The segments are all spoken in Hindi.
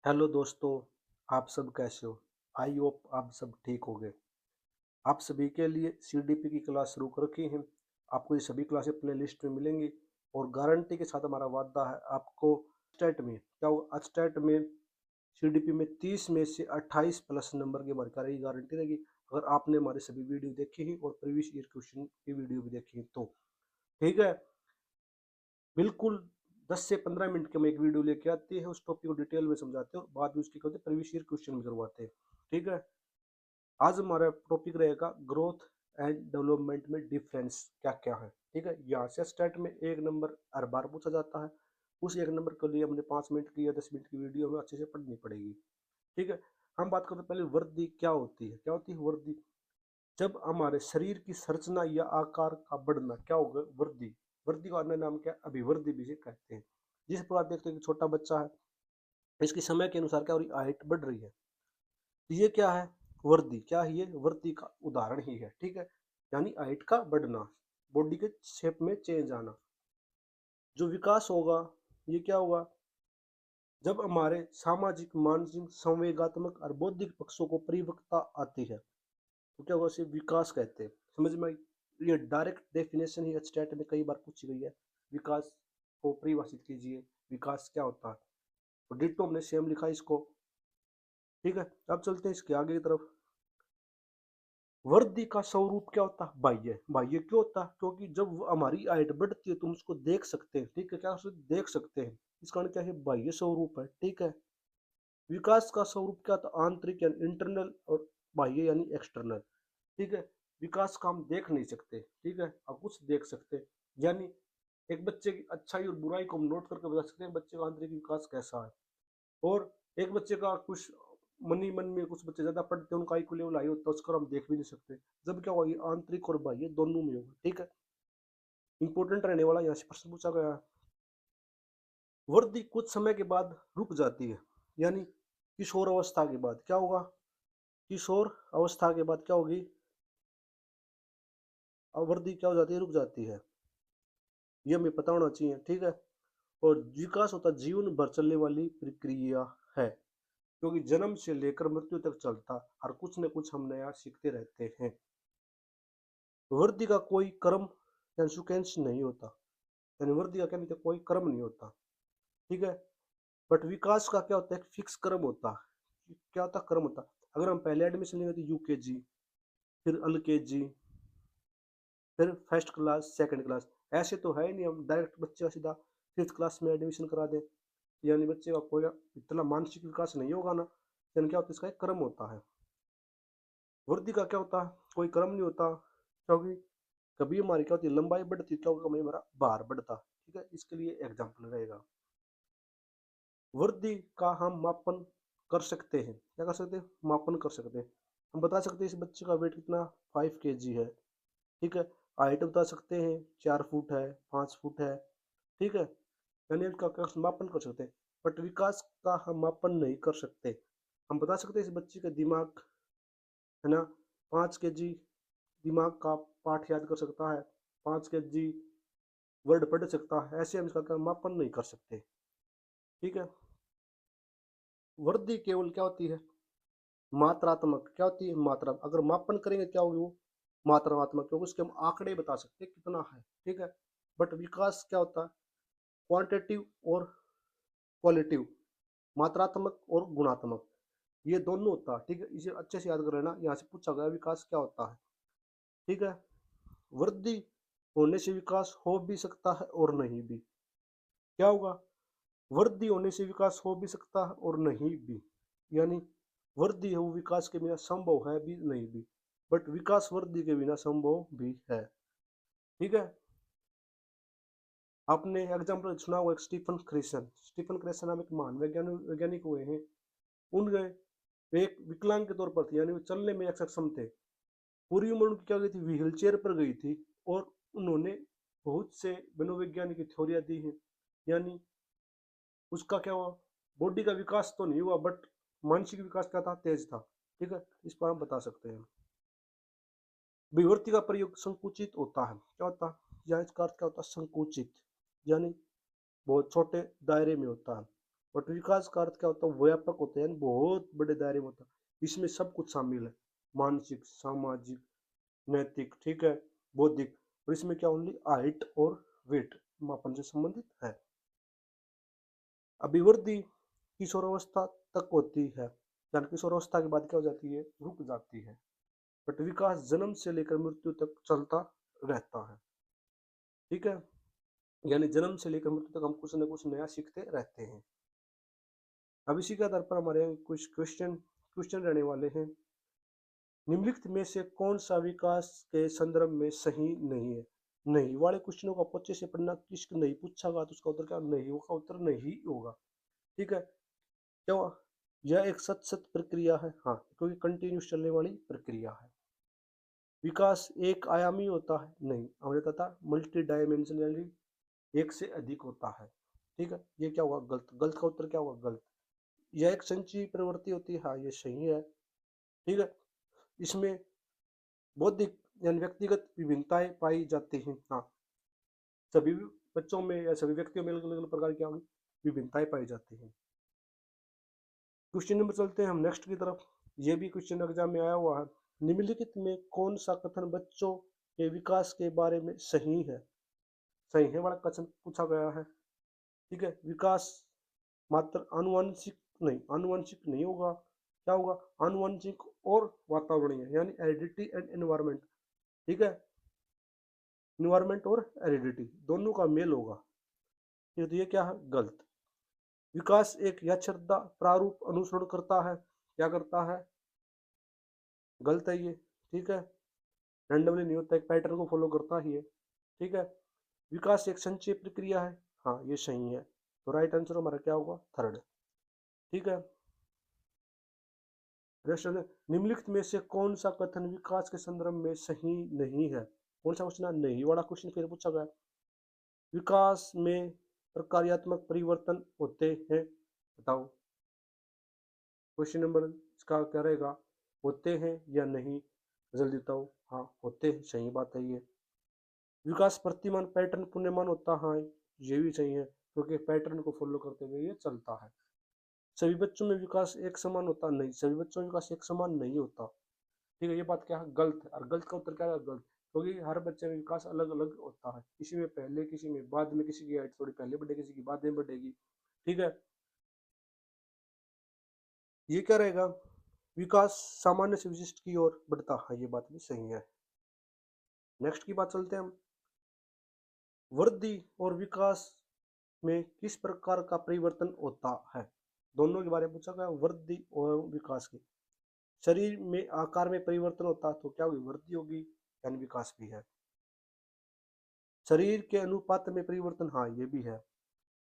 हेलो दोस्तों, आप सब कैसे हो? आई होप आप सब ठीक होंगे। आप सभी के लिए सीडीपी की क्लास शुरू कर रखी हैं। आपको ये सभी क्लासें प्लेलिस्ट में मिलेंगी और गारंटी के साथ हमारा वादा है आपको स्टेट में क्या होगा स्टेट में सीडीपी में 30 में से 28 प्लस नंबर की हमारी गारंटी रहेगी अगर आपने हमारे सभी वीडियो देखी ही और प्रीवियस ईयर क्वेश्चन की वीडियो भी देखी है तो ठीक है। बिल्कुल 10 से 15 मिनट के में एक वीडियो लेके आते हैं, उस टॉपिक को डिटेल में समझाते हैं और बाद में उसकी क्या होती है प्रीवियस ईयर क्वेश्चन भी करवाते हैं। ठीक है, आज हमारा टॉपिक रहेगा ग्रोथ एंड डेवलपमेंट में डिफरेंस क्या क्या है। ठीक है, यहाँ से स्टार्ट में एक नंबर हर बार पूछा जाता है। उस एक नंबर के लिए हमने 5 मिनट की या 10 मिनट की वीडियो हमें अच्छे से पढ़नी पड़ेगी। ठीक है, हम बात करते हैं पहले वर्दी क्या होती है। क्या होती है वर्दी? जब हमारे शरीर की संरचना या आकार का बढ़ना क्या होगा वर्दी। वर्दी का अन्य नाम क्या है? अभिवर्दी भी इसे कहते हैं। जिस पर आप देखते हैं कि छोटा बच्चा है, इसकी समय के अनुसार क्या हो रही हाइट बढ़ रही है, तो ये क्या है? वर्दी। क्या है ये? वर्दी का उदाहरण ही है। ठीक है, यानी हाइट का बढ़ना, बॉडी के शेप में चेंज आना। जो विकास होगा ये क्या होगा? जब हमारे सामाजिक मानसिक संवेगात्मक और बौद्धिक पक्षों को परिपक्वता आती है तो क्या होगा? इसे विकास कहते हैं। समझ में आई? ये डायरेक्ट डेफिनेशन ही स्टेट में कई बार पूछी गई है। विकास को परिभाषित कीजिए, विकास क्या होता है। तो डिट्टो हमने सेम लिखा है इसको। ठीक है, अब चलते हैं इसके आगे की तरफ। वर्दी का स्वरूप क्या होता है? बाह्य। बाह्य क्यों होता है? क्योंकि जब हमारी हाइट बढ़ती है तुम उसको देख सकते हैं। ठीक है, क्या उसे देख सकते हैं, इस कारण क्या है? बाह्य स्वरूप है। ठीक है, विकास का स्वरूप क्या था? आंतरिक यानी इंटरनल और बाह्य यानी एक्सटर्नल। ठीक है, विकास का हम देख नहीं सकते। ठीक है, अब कुछ देख सकते हैं, यानी एक बच्चे की अच्छाई और बुराई को हम नोट करके बता सकते हैं बच्चे का आंतरिक विकास कैसा है। और एक बच्चे का कुछ मन में कुछ बच्चे ज्यादा पढ़ते हैं उनका IQ लेवल हाई होता है, उसको हम देख भी नहीं सकते। जब क्या होगा? ये आंतरिक और बाह्य दोनों में होगा। ठीक है, इंपॉर्टेंट रहने वाला यहाँ से प्रश्न पूछा गया है। वर्दी कुछ समय के बाद रुक जाती है, यानी किशोर अवस्था के बाद क्या होगा? किशोर अवस्था के बाद क्या होगी? वर्दी क्या हो जाती है? रुक जाती है। ये हमें पता होना चाहिए। ठीक है, और विकास होता जीवन भर चलने वाली प्रक्रिया है, क्योंकि जन्म से लेकर मृत्यु तक चलता और कुछ न कुछ हम नया सीखते रहते हैं। वृद्धि का कोई क्रम या सीक्वेंस नहीं होता, यानी वृद्धि का क्या नहीं होता? कोई क्रम नहीं होता। ठीक है, बट विकास का क्या होता है? फिक्स क्रम होता है। क्या होता? क्रम होता। अगर हम पहले एडमिशन लेंगे तो UKG, फिर LKG, फिर फर्स्ट क्लास, सेकंड क्लास। ऐसे तो है ही नहीं हम डायरेक्ट बच्चे का सीधा फिफ्थ क्लास में एडमिशन करा दें, यानी बच्चे का कोई इतना मानसिक विकास नहीं होगा ना। यानी क्या होता है? इसका एक क्रम होता है। वृद्धि का क्या होता है? कोई क्रम नहीं होता, क्योंकि कभी हमारी क्या होती है? लंबाई बढ़ती है, क्या होगा? हमें हमारा भार बढ़ता। ठीक है, इसके लिए एग्जाम्पल रहेगा। वृद्धि का हम मापन कर सकते हैं। क्या कर सकते हैं? मापन कर सकते हैं। हम बता सकते हैं इस बच्चे का वेट कितना 5 kg है। ठीक है, हाइट बता सकते हैं 4 फुट है, 5 फुट है। ठीक है, यानी इसका क्या मापन कर सकते हैं, बट विकास का हम मापन नहीं कर सकते। हम बता सकते हैं इस बच्चे का दिमाग है ना 5 kg दिमाग का पाठ याद कर सकता है, 5 kg वर्ड पढ़ सकता है, ऐसे हम इसका क्या मापन नहीं कर सकते। ठीक है, वृद्धि केवल क्या होती है? मात्रात्मक। क्या होती है? मात्रा। अगर मापन करेंगे क्या होगी? वो मात्रात्मक, क्योंकि उसके हम आंकड़े बता सकते हैं कितना है। ठीक है, बट विकास क्या होता है? क्वांटिटिव और क्वालिटिव, मात्रात्मक और गुणात्मक, ये दोनों होता है। ठीक है, इसे अच्छे से याद कर लेना, यहाँ से पूछा गया विकास क्या होता है। ठीक है, वृद्धि होने से विकास हो भी सकता है और नहीं भी। क्या होगा? वृद्धि होने से विकास हो भी सकता है और नहीं भी, यानी वृद्धि है वो विकास के बिना संभव है भी नहीं भी, बट विकास वृद्धि के बिना संभव भी है। ठीक है, आपने एग्जाम्पल सुना हुआ एक स्टीफन क्रेसन। स्टीफन क्रेसन नाम एक महान वैज्ञानिक हुए हैं। उनके वे एक विकलांग के तौर पर थे, यानी वो चलने में अक्षम थे। पूरी उम्र उनकी क्या गई थी? व्हील चेयर पर गई थी। और उन्होंने बहुत से मनोवैज्ञानिक की थ्योरिया दी है, यानी उसका क्या हुआ? बॉडी का विकास तो नहीं हुआ, बट मानसिक विकास क्या था? तेज था। ठीक है, इस पर हम बता सकते हैं। विवर्ती का प्रयोग संकुचित होता है। क्या होता है? यहाँ इसका अर्थ क्या होता है? संकुचित, यानी बहुत छोटे दायरे में होता है। बट विकास का अर्थ क्या होता है, व्यापक होता है, यानी बहुत बड़े दायरे में होता है, इसमें सब कुछ शामिल है, मानसिक, सामाजिक, नैतिक, ठीक है, बौद्धिक, और इसमें क्या ओनली हाइट और वेट मापन से संबंधित है। अभिवृद्धि किशोरावस्था तक होती है, यानी किशोरावस्था के बाद क्या हो जाती है, रुक जाती है, बट विकास जन्म से लेकर मृत्यु तक चलता रहता है, ठीक है, यानी जन्म से लेकर मृत्यु तक हम कुछ न कुछ नया सीखते रहते हैं। अब इसी के आधार पर हमारे यहाँ कुछ क्वेश्चन रहने वाले हैं। निम्नलिखित में से कौन सा विकास के संदर्भ में सही नहीं है? नहीं वाले क्वेश्चनों का अच्छे से पढ़ना, किसको नहीं पूछा गया तो उसका उत्तर क्या, नहीं होगा, उत्तर नहीं होगा, ठीक है। क्या हुआ, यह एक सतत प्रक्रिया है, हाँ, क्योंकि कंटिन्यूस चलने वाली प्रक्रिया है। विकास एक आयामी होता है, नहीं, हमने कहा था मल्टी डायमेंशनली, एक से अधिक होता है, ठीक है, ये क्या होगा, गलत, गलत का उत्तर क्या होगा, गलत। यह एक संचयी प्रवृत्ति होती है, हाँ, ये सही है, ठीक है। इसमें बौद्धिक यानी व्यक्तिगत विभिन्नताएं पाई जाती हैं, हाँ, सभी बच्चों में या सभी व्यक्तियों में अलग अलग प्रकार की विभिन्नताएं पाई जाती हैं। क्वेश्चन नंबर चलते हैं हम नेक्स्ट की तरफ। ये भी क्वेश्चन एग्जाम में आया हुआ है। निम्नलिखित में कौन सा कथन बच्चों के विकास के बारे में सही है? सही है वाला क्वेश्चन पूछा गया है, ठीक है। विकास मात्र आनुवंशिक नहीं होगा, क्या होगा, आनुवंशिक और वातावरणीय, यानी हेरिडिटी एंड एनवायरमेंट, ठीक है, इन्वायरमेंट और हेरिडिटी दोनों का मेल होगा, तो ये क्या है, गलत। विकास एक यथार्थ प्रारूप अनुसरण करता है, क्या करता है, गलत है ये, ठीक है, रैंडमली नहीं होता, एक पैटर्न को फॉलो करता ही है, ठीक है। विकास एक संचय प्रक्रिया है, हाँ, ये सही है, तो राइट आंसर हमारा क्या होगा, थर्ड, ठीक है। निम्नलिखित में से कौन सा कथन विकास के संदर्भ में सही नहीं है? कौन सा क्वेश्चन है, नहीं वाला क्वेश्चन फिर पूछा गया। विकास में प्रक्रियात्मक परिवर्तन होते हैं, बताओ, क्वेश्चन नंबर इसका क्या रहेगा, होते हैं या नहीं, जल्दी बताओ, हाँ, होते हैं, सही बात है ये। विकास प्रतिमान पैटर्न पुण्यमान होता है, ये भी सही है, क्योंकि पैटर्न को फॉलो करते हुए ये चलता है। सभी बच्चों में विकास एक समान होता नहीं, सभी बच्चों में विकास एक समान नहीं होता, ठीक है, ये बात क्या है, गलत है, और गलत का उत्तर क्या है, गलत, क्योंकि हर बच्चे में विकास अलग अलग होता है, किसी में पहले, किसी में बाद में, किसी की हाइट थोड़ी पहले बढ़ेगी, किसी की बाद में बढ़ेगी, ठीक है। ये क्या रहेगा, विकास सामान्य से विशिष्ट की ओर बढ़ता है, ये बात भी सही है। नेक्स्ट की बात चलते हैं हम। वृद्धि और विकास में किस प्रकार का परिवर्तन होता है? दोनों के बारे में पूछा गया, वृद्धि और विकास की। शरीर में आकार में परिवर्तन होता है तो क्या होगी, वृद्धि होगी, यानी विकास भी है। शरीर के अनुपात में परिवर्तन, हाँ, ये भी है।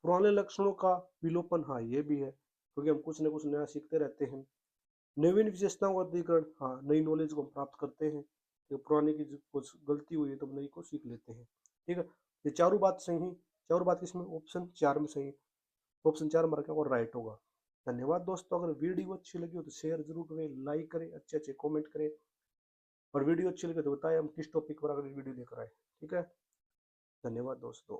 पुराने लक्षणों का विलोपन, हाँ, ये भी है, क्योंकि हम कुछ न कुछ नया सीखते रहते हैं। नवीन विशेषताओं का अधिग्रहण, हाँ, नई नॉलेज को हम प्राप्त करते हैं, तो पुराने की कुछ गलती हुई है तो नई को सीख लेते हैं, ठीक है। ये चारों बात सही है, चारों बात किसमें, ऑप्शन 4 में सही है, ऑप्शन 4 हमारा क्या होगा, राइट होगा। धन्यवाद दोस्तों, अगर वीडियो अच्छी लगी हो तो शेयर जरूर करें, लाइक करें, अच्छे अच्छे कमेंट करें, और वीडियो अच्छी लगे तो बताएं हम किस टॉपिक पर अगली वीडियो लेकर आए, ठीक है। धन्यवाद दोस्तों।